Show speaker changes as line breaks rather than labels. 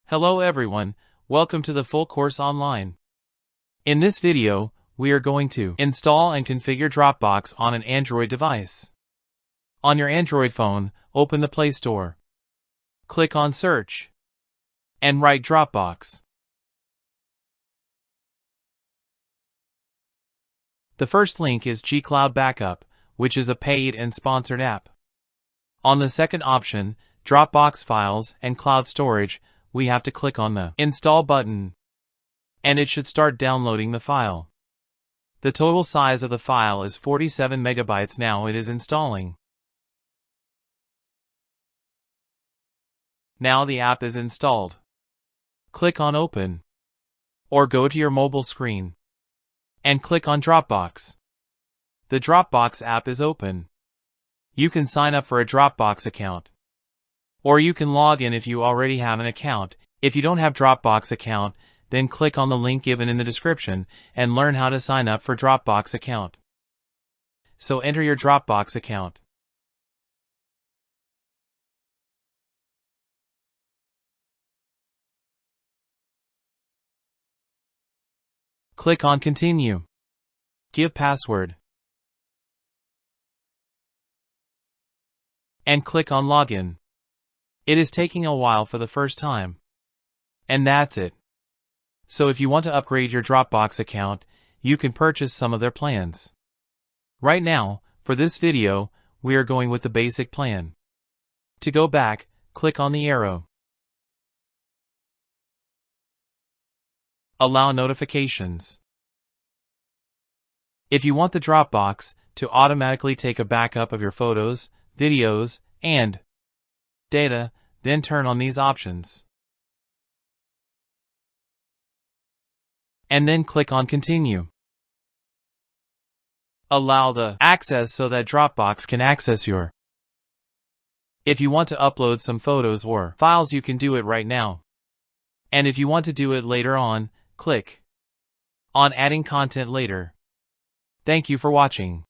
Hello everyone, welcome to the full course online. In this video, we are going to install and configure Dropbox on an Android device. On your Android phone, open the Play Store. Click on Search and write Dropbox. The first link is G-Cloud Backup, which is a paid and sponsored app. On the second option, Dropbox Files and Cloud Storage, we have to click on the Install button, and it should start downloading the file. The total size of the file is 47 megabytes. Now it is installing. Now the app is installed. Click on Open, or go to your mobile screen, and click on Dropbox. The Dropbox app is open. You can sign up for a Dropbox account, or you can log in if you already have an account. If you don't have Dropbox account, then click on the link given in the description and learn how to sign up for Dropbox account. So enter your Dropbox account. Click on Continue. Give password. And click on Login. It is taking a while for the first time. And that's it. So if you want to upgrade your Dropbox account, you can purchase some of their plans. Right now, for this video, we are going with the basic plan. To go back, click on the arrow. Allow notifications. If you want the Dropbox to automatically take a backup of your photos, videos, and data, then turn on these options. And then click on Continue. Allow the access so that Dropbox can access your. If you want to upload some photos or files, you can do it right now. And if you want to do it later on, click on Adding Content Later. Thank you for watching.